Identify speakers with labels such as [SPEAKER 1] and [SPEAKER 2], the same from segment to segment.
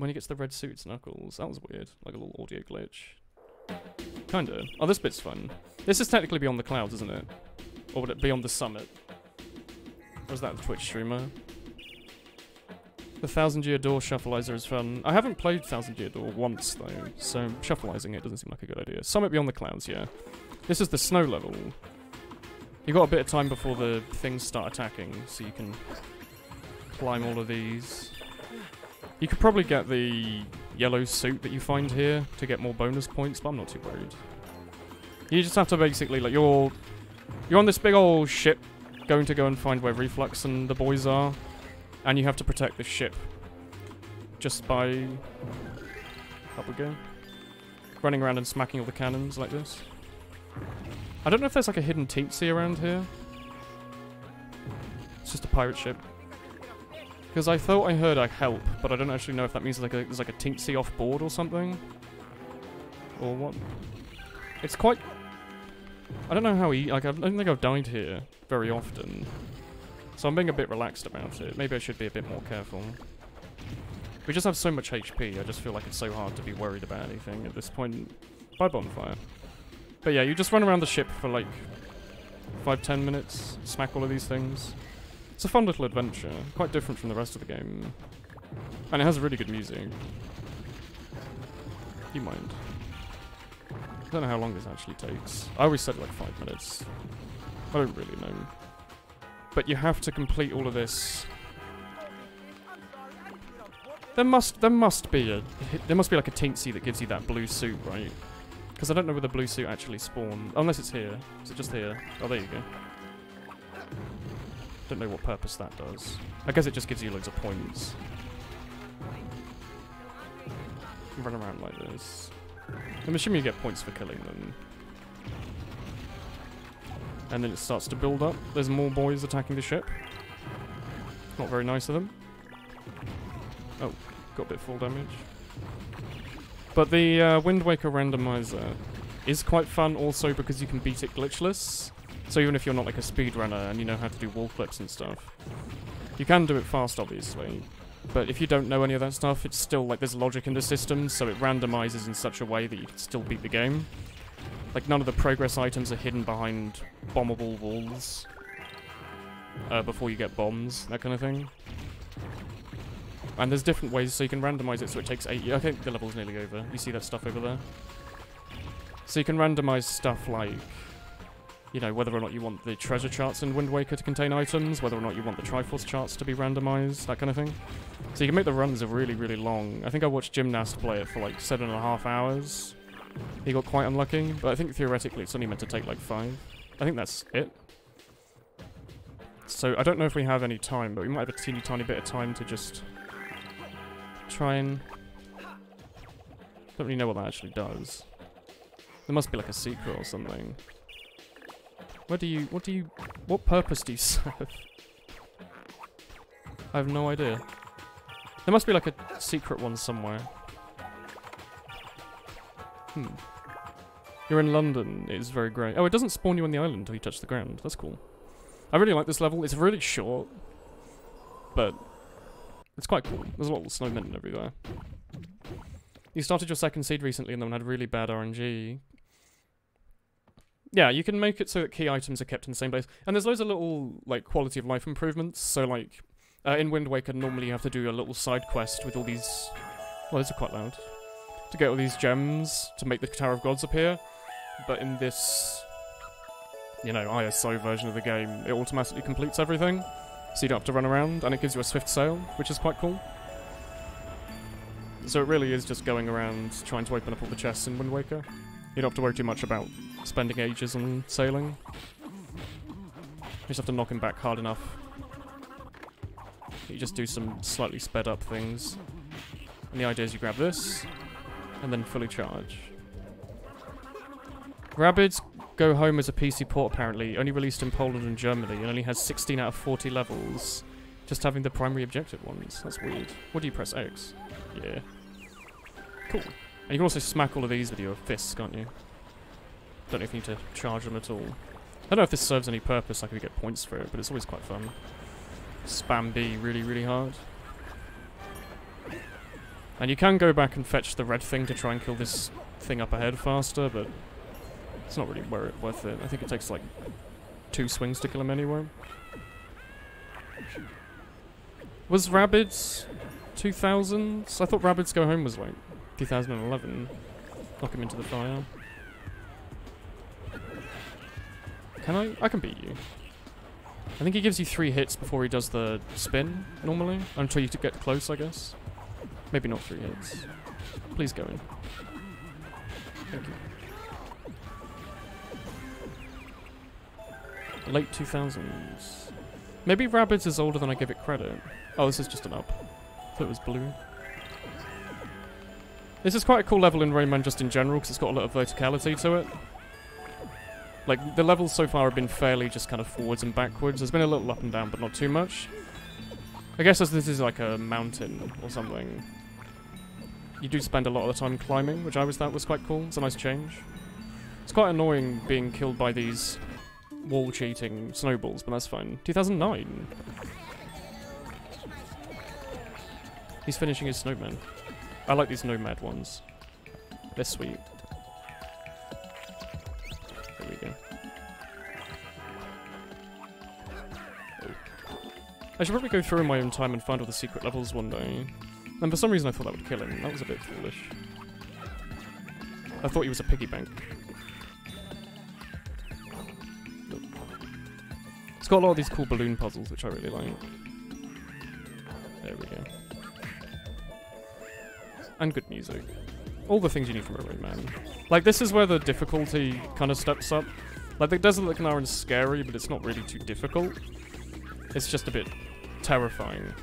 [SPEAKER 1] When he gets the red suits knuckles. That was weird. Like a little audio glitch. Kinda. Oh, this bit's fun. This is technically beyond the clouds, isn't it? Or would it be on the summit? Or is that the Twitch streamer? The 1000-year door shuffleizer is fun. I haven't played 1000-year door once, though, so shuffleizing it doesn't seem like a good idea. Summit beyond the clouds, yeah. This is the snow level. You've got a bit of time before the things start attacking, so you can climb all of these. You could probably get the yellow suit that you find here to get more bonus points, but I'm not too worried. You just have to basically, like, you're on this big old ship going to go and find where Reflux and the boys are, and you have to protect the ship just by, up we go, running around and smacking all the cannons like this. I don't know if there's like a hidden teensy around here. It's just a pirate ship. Because I thought I heard a help, but I don't actually know if that means there's like a teensy off board or something. Or what. It's quite... I don't know how like, I don't think I've died here very often. So I'm being a bit relaxed about it. Maybe I should be a bit more careful. We just have so much HP, I just feel like it's so hard to be worried about anything at this point. Bye, bonfire. But yeah, you just run around the ship for like 5-10 minutes, smack all of these things. It's a fun little adventure, quite different from the rest of the game. And it has really good music. You mind? I don't know how long this actually takes. I always said like 5 minutes. I don't really know. But you have to complete all of this. There must be like a teensy that gives you that blue suit, right? Because I don't know where the blue suit actually spawned. Unless it's here. Is it just here? Oh, there you go. Don't know what purpose that does. I guess it just gives you loads of points. Run around like this. I'm assuming you get points for killing them. And then it starts to build up. There's more boys attacking the ship. Not very nice of them. Oh, got a bit full damage. But the Wind Waker randomizer is quite fun also because you can beat it glitchless. So even if you're not like a speedrunner and you know how to do wall flips and stuff, you can do it fast, obviously. But if you don't know any of that stuff, it's still like there's logic in the system, so it randomizes in such a way that you can still beat the game. Like none of the progress items are hidden behind bombable walls before you get bombs, that kind of thing. And there's different ways, so you can randomize it so it takes 8 I think the level's nearly over. You see that stuff over there? So you can randomize stuff like, you know, whether or not you want the treasure charts in Wind Waker to contain items, whether or not you want the Triforce charts to be randomized, that kind of thing. So you can make the runs really, really long. I think I watched Gymnast play it for like 7.5 hours. He got quite unlucky, but I think theoretically it's only meant to take like 5. I think that's it. So I don't know if we have any time, but we might have a teeny tiny bit of time to just try and... Don't really know what that actually does. There must be like a secret or something. What purpose do you serve? I have no idea. There must be like a secret one somewhere. You're in London, it is very great. Oh, it doesn't spawn you on the island until you touch the ground. That's cool. I really like this level. It's really short, but it's quite cool. There's a lot of snowmen everywhere. You started your second seed recently and then had really bad RNG. Yeah, you can make it so that key items are kept in the same place. And there's loads of little, like, quality of life improvements. So, like, in Wind Waker, normally you have to do a little side quest with all these... Well, these are quite loud. To get all these gems to make the Tower of Gods appear. But in this, you know, ISO version of the game, it automatically completes everything. So you don't have to run around, and it gives you a swift sail, which is quite cool. So it really is just going around trying to open up all the chests in Wind Waker. You don't have to worry too much about spending ages on sailing. You just have to knock him back hard enough. You just do some slightly sped up things. And the idea is you grab this, and then fully charge. Rabbids Go Home is a PC port apparently, only released in Poland and Germany, and only has 16 out of 40 levels. Just having the primary objective ones. That's weird. What do you press? X? Yeah. Cool. And you can also smack all of these with your fists, can't you? Don't know if you need to charge them at all. I don't know if this serves any purpose, I could get points for it, but it's always quite fun. Spam B really, really hard. And you can go back and fetch the red thing to try and kill this thing up ahead faster, but it's not really worth it. I think it takes like 2 swings to kill him anyway. Was Rabbids 2000s? I thought Rabbids Go Home was like 2011. Knock him into the fire. Can I? I can beat you. I think he gives you 3 hits before he does the spin, normally. Until you get close, I guess. Maybe not 3 hits. Please go in. Thank you. Late 2000s. Maybe Rabbids is older than I give it credit. Oh, this is just an up. I thought it was blue. This is quite a cool level in Rayman just in general, because it's got a lot of verticality to it. Like, the levels so far have been fairly just kind of forwards and backwards. There's been a little up and down, but not too much. I guess as this is like a mountain or something, you do spend a lot of the time climbing, which I always thought was quite cool. It's a nice change. It's quite annoying being killed by these wall-cheating snowballs, but that's fine. 2009. He's finishing his snowman. I like these nomad ones. They're sweet. There we go. Oh. I should probably go through in my own time and find all the secret levels one day. And for some reason I thought that would kill him. That was a bit foolish. I thought he was a piggy bank. Nope. It's got a lot of these cool balloon puzzles, which I really like. There we go. And good music. All the things you need from a Rayman. Like, this is where the difficulty kind of steps up. Like, the Desert Looking Iron's scary, but it's not really too difficult. It's just a bit terrifying.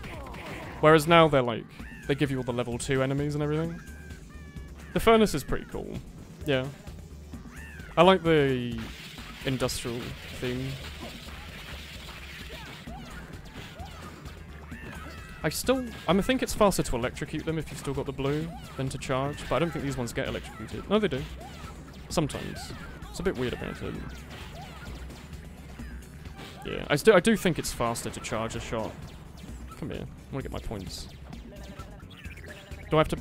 [SPEAKER 1] Whereas now they're like, they give you all the level 2 enemies and everything. The furnace is pretty cool. Yeah. I like the industrial theme. I think it's faster to electrocute them if you've still got the blue than to charge, but I don't think these ones get electrocuted. No, they do. Sometimes. It's a bit weird about it. Yeah, I do think it's faster to charge a shot. Come here. I want to get my points. Do I have to...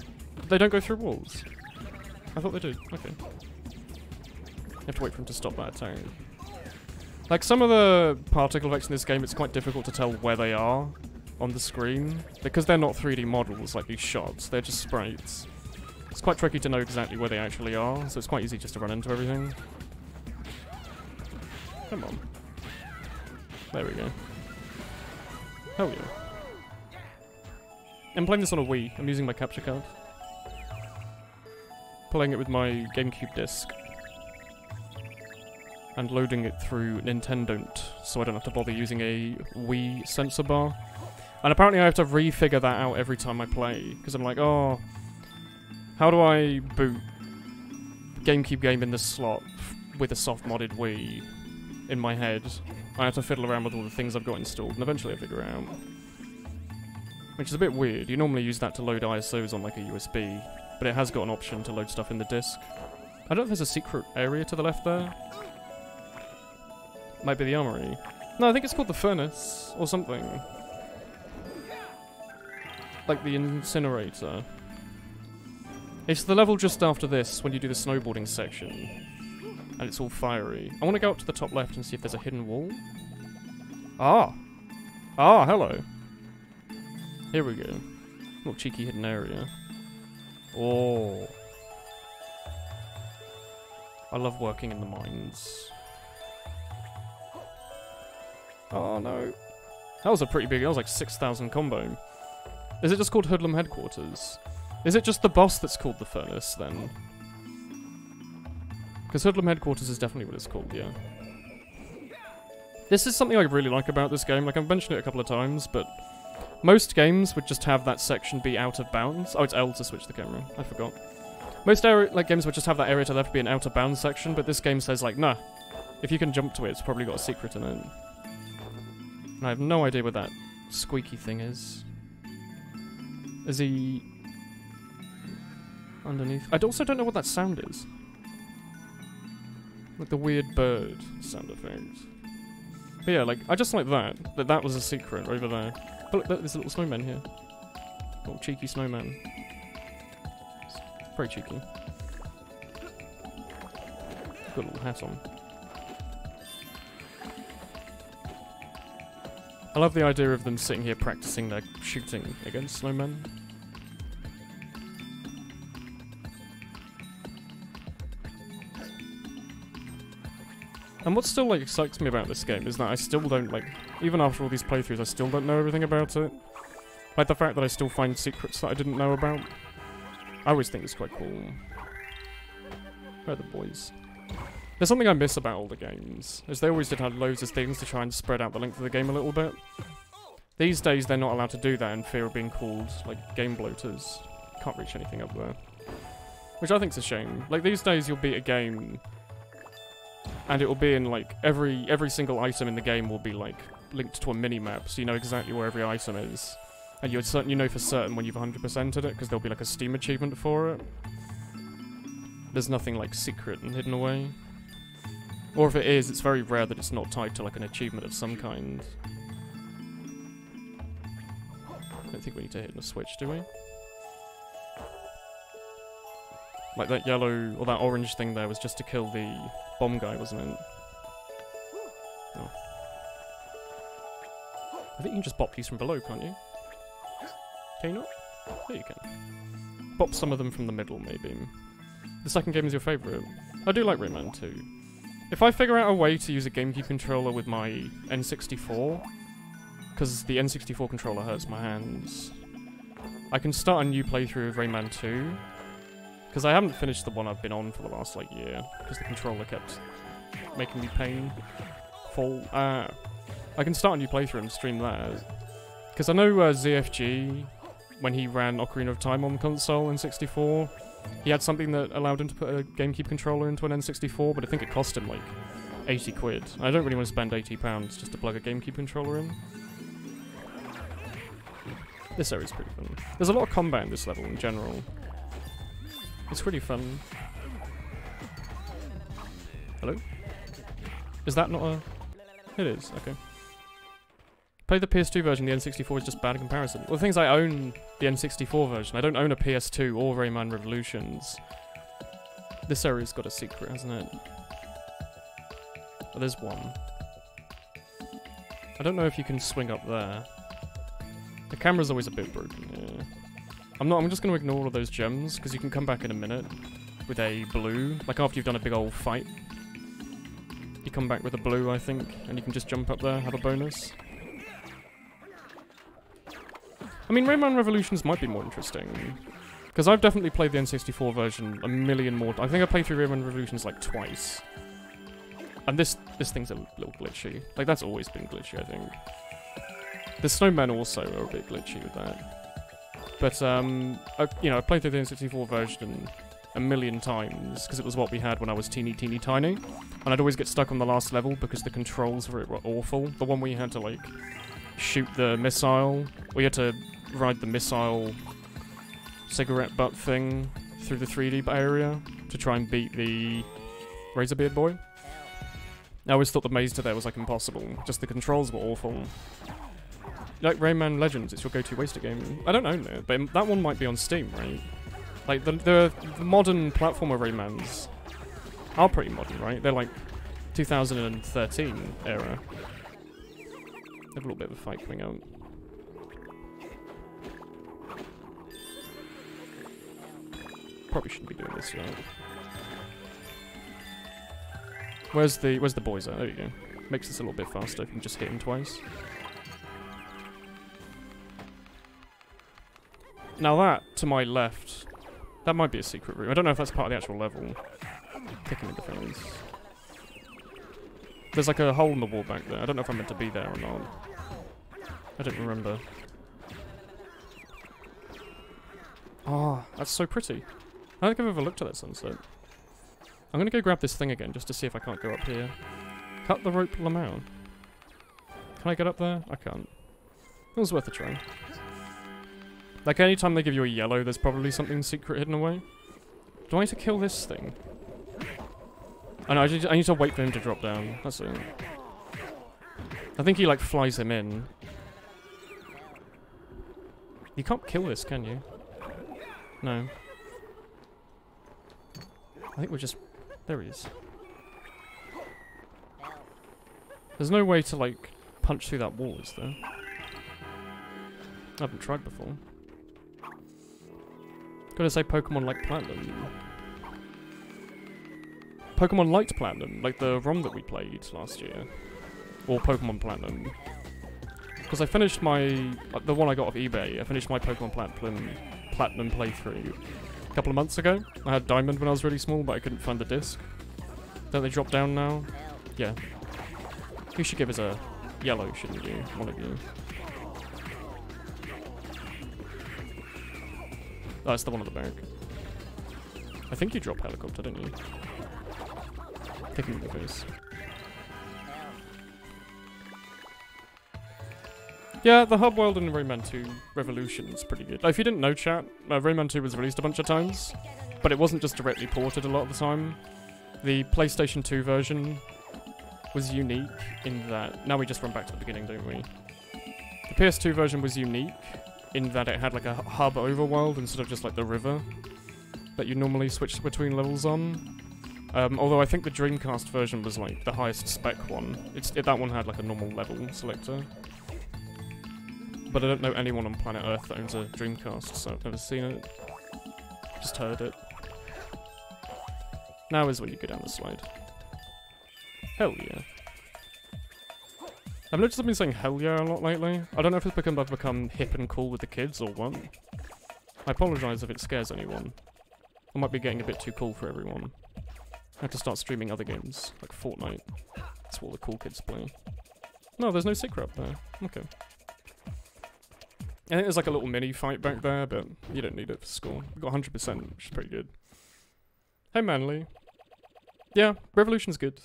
[SPEAKER 1] They don't go through walls? I thought they did. Okay. You have to wait for him to stop that attack. Like, some of the particle effects in this game, it's quite difficult to tell where they are on the screen, because they're not 3D models like these shots, they're just sprites. It's quite tricky to know exactly where they actually are, so it's quite easy just to run into everything. Come on. There we go. Hell yeah. I'm playing this on a Wii. I'm using my capture card. Playing it with my GameCube disc. And loading it through Nintendo, so I don't have to bother using a Wii sensor bar. And apparently I have to refigure that out every time I play, because I'm like, oh, how do I boot GameCube game in this slot with a soft modded Wii in my head? I have to fiddle around with all the things I've got installed, and eventually I figure it out. Which is a bit weird. You normally use that to load ISOs on like a USB, but it has got an option to load stuff in the disc. I don't know if there's a secret area to the left there. Might be the armory. No, I think it's called the furnace, or something. Like the incinerator. It's the level just after this, when you do the snowboarding section. And it's all fiery. I want to go up to the top left and see if there's a hidden wall. Ah! Ah, hello. Here we go. Little cheeky hidden area. Oh. I love working in the mines. Oh no. That was a pretty big, that was like 6,000 combo. Is it just called Hoodlum Headquarters? Is it just the boss that's called the Furnace, then? Because Hoodlum Headquarters is definitely what it's called, yeah. This is something I really like about this game. Like, I've mentioned it a couple of times, but most games would just have that section be out of bounds. Oh, it's L to switch the camera. I forgot. Most games would just have that area to the left be an out of bounds section, but this game says, like, nah. If you can jump to it, it's probably got a secret in it. And I have no idea what that squeaky thing is. Is he underneath? I also don't know what that sound is. Like the weird bird sound effect. But yeah, like, I just like that. That was a secret over there. But look, there's a little snowman here. Little cheeky snowman. Very cheeky. Got a little hat on. I love the idea of them sitting here practicing their shooting against snowmen. And what still like excites me about this game is that I still don't like, even after all these playthroughs, I still don't know everything about it. Like the fact that I still find secrets that I didn't know about. I always think it's quite cool. Where are the boys? There's something I miss about older games, is they always did have loads of things to try and spread out the length of the game a little bit. These days they're not allowed to do that in fear of being called, like, game bloaters. Can't reach anything up there. Which I think's a shame. Like, these days you'll beat a game, and it will be in, like, every single item in the game will be, like, linked to a mini-map, so you know exactly where every item is. And you know for certain when you've 100%ed it, because there'll be, like, a Steam achievement for it. There's nothing, like, secret and hidden away. Or if it is, it's very rare that it's not tied to, like, an achievement of some kind. I don't think we need to hit the switch, do we? Like, that yellow, or that orange thing there was just to kill the bomb guy, wasn't it? Oh. I think you can just bop these from below, can't you? Can you not? Yeah, you can. Bop some of them from the middle, maybe. The second game is your favourite. I do like Rayman too. If I figure out a way to use a GameCube controller with my N64, because the N64 controller hurts my hands, I can start a new playthrough of Rayman 2, because I haven't finished the one I've been on for the last, like, year, because the controller kept making me painful. I can start a new playthrough and stream that, because I know ZFG, when he ran Ocarina of Time on console in 64, he had something that allowed him to put a GameCube controller into an N64, but I think it cost him like 80 quid. I don't really want to spend £80 just to plug a GameCube controller in. This area's pretty fun. There's a lot of combat in this level in general. It's pretty fun. Hello? Is that not a... It is, okay. Play the PS2 version, the N64 is just bad in comparison. Well, the thing is, I own the N64 version. I don't own a PS2 or Rayman Revolutions. This area's got a secret, hasn't it? Oh, there's one. I don't know if you can swing up there. The camera's always a bit broken, yeah. I'm just going to ignore all of those gems, because you can come back in a minute with a blue. Like, after you've done a big old fight. You come back with a blue, I think, and you can just jump up there, have a bonus. I mean, Rayman Revolutions might be more interesting, because I've definitely played the N64 version a million more. I think I played through Rayman Revolutions like twice, and this thing's a little glitchy. Like, that's always been glitchy, I think. The snowmen also are a bit glitchy with that, but you know, I played through the N64 version a million times because it was what we had when I was teeny tiny, and I'd always get stuck on the last level because the controls for it were awful. The one where you had to like shoot the missile, or you had to ride the missile cigarette butt thing through the 3D area to try and beat the Razorbeard boy. I always thought the maze to there was like impossible, just the controls were awful. Like Rayman Legends, it's your go-to waster game. I don't own it, but that one might be on Steam, right? Like the modern platformer Raymans are pretty modern, right? They're like 2013 era. Have a little bit of a fight coming out. Probably shouldn't be doing this yet. Where's the boys at? There you go. Makes this a little bit faster if you can just hit him twice. Now that, to my left, that might be a secret room. I don't know if that's part of the actual level. Kicking into things. There's like a hole in the wall back there. I don't know if I'm meant to be there or not. I don't remember. Oh, that's so pretty. I don't think I've ever looked at that sunset. I'm gonna go grab this thing again just to see if I can't go up here. Cut the rope Lamau. Can I get up there? I can't. It was worth a try. Like, anytime they give you a yellow, there's probably something secret hidden away. Do I need to kill this thing? I know, I need to wait for him to drop down. That's it. I think he, like, flies him in. You can't kill this, can you? No. I think we're just... There he is. There's no way to, like, punch through that wall, is there? I haven't tried before. Gotta say Pokemon like Platinum. Pokemon Light Platinum, like the ROM that we played last year. Or Pokemon Platinum. Because I finished my... the one I got off eBay, I finished my Pokemon Platinum playthrough a couple of months ago. I had Diamond when I was really small, but I couldn't find the disc. Don't they drop down now? Yeah. You should give us a yellow, shouldn't you? One of you. Oh, it's the one at the back. I think you drop helicopter, didn't you? Kick him in the face. Yeah, the hub world in Rayman 2 Revolution is pretty good. If you didn't know, chat, Rayman 2 was released a bunch of times, but it wasn't just directly ported a lot of the time. The PlayStation 2 version was unique in that... Now we just run back to the beginning, don't we? The PS2 version was unique in that it had like a hub overworld instead of just like the river that you normally switch between levels on. Although I think the Dreamcast version was like the highest spec one. That one had like a normal level selector. But I don't know anyone on planet Earth that owns a Dreamcast, so I've never seen it. Just heard it. Now is when you go down the slide. Hell yeah. I've noticed I've been saying hell yeah a lot lately. I don't know if it's because I've become hip and cool with the kids or what. I apologise if it scares anyone. I might be getting a bit too cool for everyone. I have to start streaming other games, like Fortnite. That's what all the cool kids play. No, there's no secret up there. Okay. I think there's like a little mini fight back there, but you don't need it for score. We got 100%, which is pretty good. Hey Manly. Yeah, Revolution's good.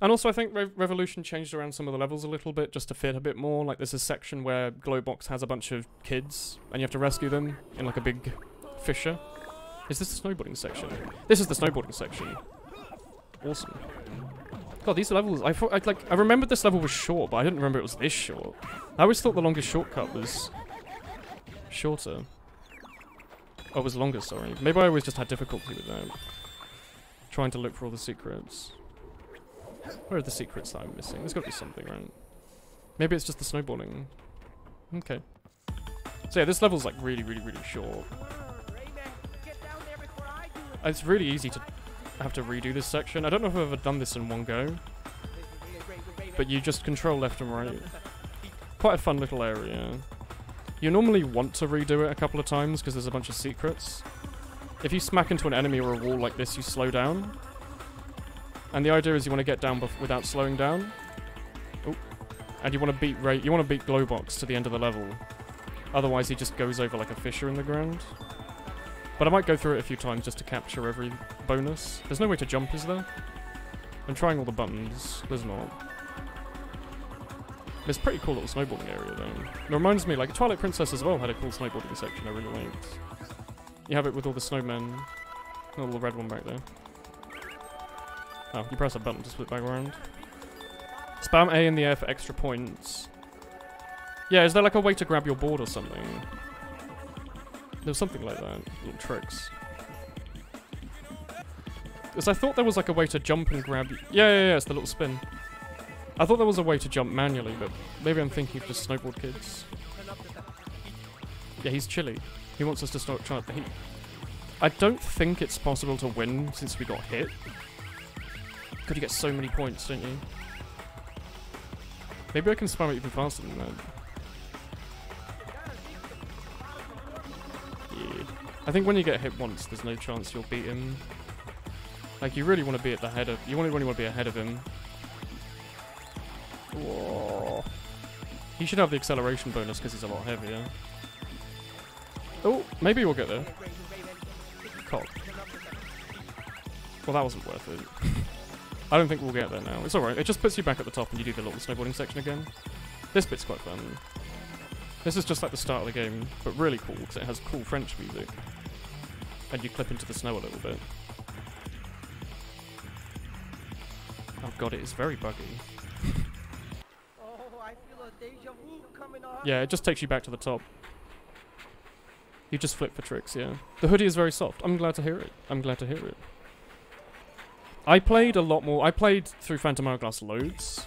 [SPEAKER 1] And also I think Revolution changed around some of the levels a little bit just to fit a bit more. Like there's a section where Glowbox has a bunch of kids and you have to rescue them in like a big fissure. Is this the snowboarding section? This is the snowboarding section. Awesome. God, these levels, I remembered this level was short, but I didn't remember it was this short. I always thought the longest shortcut was shorter. Oh, it was longer, sorry. Maybe I always just had difficulty with that. Trying to look for all the secrets. Where are the secrets that I'm missing? There's gotta be something, right? Maybe it's just the snowboarding. Okay. So yeah, this level's like really, really, really short. It's really easy to have to redo this section. I don't know if I've ever done this in one go. But you just control left and right. Quite a fun little area. You normally want to redo it a couple of times because there's a bunch of secrets. If you smack into an enemy or a wall like this, you slow down. And the idea is you want to get down without slowing down. Oh. And you want to beat Glowbox to the end of the level. Otherwise he just goes over like a fissure in the ground. But I might go through it a few times just to capture every bonus. There's no way to jump, is there? I'm trying all the buttons. There's not. It's a pretty cool little snowboarding area though. It reminds me, like Twilight Princess as well had a cool snowboarding section I really liked. You have it with all the snowmen. The little red one back there. Oh, you press a button to split back around. Spam A in the air for extra points. Yeah, is there like a way to grab your board or something? There's something like that. Little tricks. Because I thought there was like a way to jump and grab... Yeah, it's the little spin. I thought there was a way to jump manually, but maybe I'm thinking of just snowboard kids. Yeah, he's chilly. He wants us to start trying out the heat. I don't think it's possible to win since we got hit. God, you get so many points, don't you? Maybe I can spam it even faster than that. Yeah. I think when you get hit once, there's no chance you'll beat him. Like, you really want to be at the head of... You really want to be ahead of him. Whoa. He should have the acceleration bonus because he's a lot heavier. Oh, maybe we'll get there. Cock. Well, that wasn't worth it. I don't think we'll get there now. It's alright. It just puts you back at the top and you do the little snowboarding section again. This bit's quite fun. This is just like the start of the game, but really cool because it has cool French music. And you clip into the snow a little bit. Oh god, it is very buggy. Yeah, it just takes you back to the top. You just flip for tricks, yeah. The hoodie is very soft. I'm glad to hear it. I'm glad to hear it. I played a lot more. I played through Phantom Hourglass loads.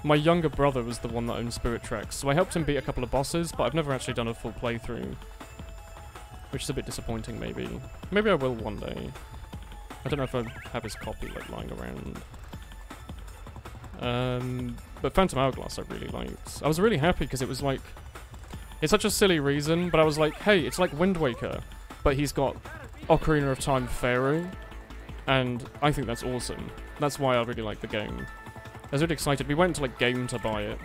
[SPEAKER 1] My younger brother was the one that owned Spirit Tracks, so I helped him beat a couple of bosses, but I've never actually done a full playthrough. Which is a bit disappointing, maybe. Maybe I will one day. I don't know if I have his copy, like, lying around. But Phantom Hourglass I really liked. I was really happy because it was like... It's such a silly reason, but I was like, hey, it's like Wind Waker, but he's got Ocarina of Time Pharaoh, and I think that's awesome. That's why I really like the game. I was really excited. We went to, like, Game to buy it.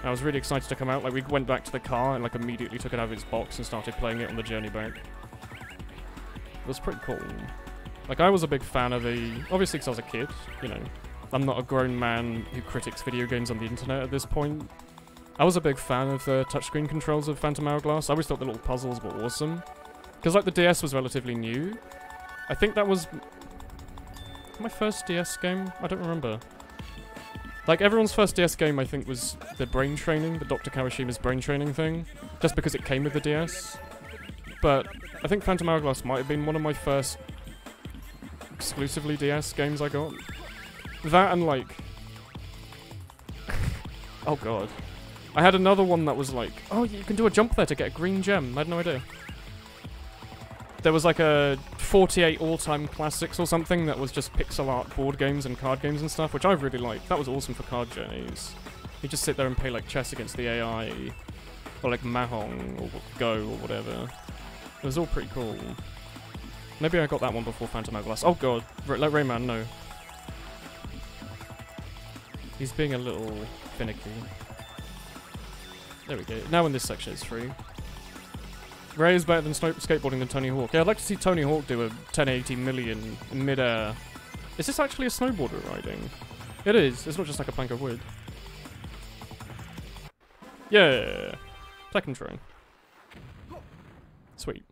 [SPEAKER 1] I was really excited to come out. Like, we went back to the car and, like, immediately took it out of its box and started playing it on the journey back. It was pretty cool. Like, I was a big fan of the... Obviously, because I was a kid, you know. I'm not a grown man who critiques video games on the internet at this point. I was a big fan of the touchscreen controls of Phantom Hourglass. I always thought the little puzzles were awesome. Because, like, the DS was relatively new. I think that was... my first DS game? I don't remember. Like, everyone's first DS game, I think, was the brain training, the Dr. Kawashima's brain training thing. Just because it came with the DS. But I think Phantom Hourglass might have been one of my first exclusively DS games I got. That and, like... oh, God. I had another one that was like, oh, you can do a jump there to get a green gem. I had no idea. There was like a 48 all-time classics or something that was just pixel art board games and card games and stuff, which I really liked. That was awesome for card journeys. You just sit there and play like chess against the AI, or like Mahjong, or Go, or whatever. It was all pretty cool. Maybe I got that one before Phantom Hourglass. Oh god, like Rayman, no. He's being a little finicky. There we go. Now in this section it's free. Ray is better than skateboarding than Tony Hawk. Yeah, I'd like to see Tony Hawk do a 1080 million in mid-air. Is this actually a snowboarder riding? It is. It's not just like a plank of wood. Yeah. Second try. Sweet.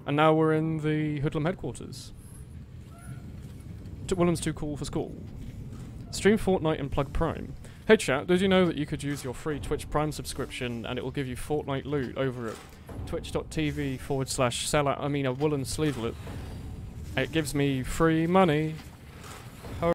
[SPEAKER 1] And now we're in the Hoodlum headquarters. Woolen's too cool for school. Stream Fortnite and plug Prime. Hey chat, did you know that you could use your free Twitch Prime subscription and it will give you Fortnite loot over at twitch.tv/sellout, a Woolen sleevelet. It gives me free money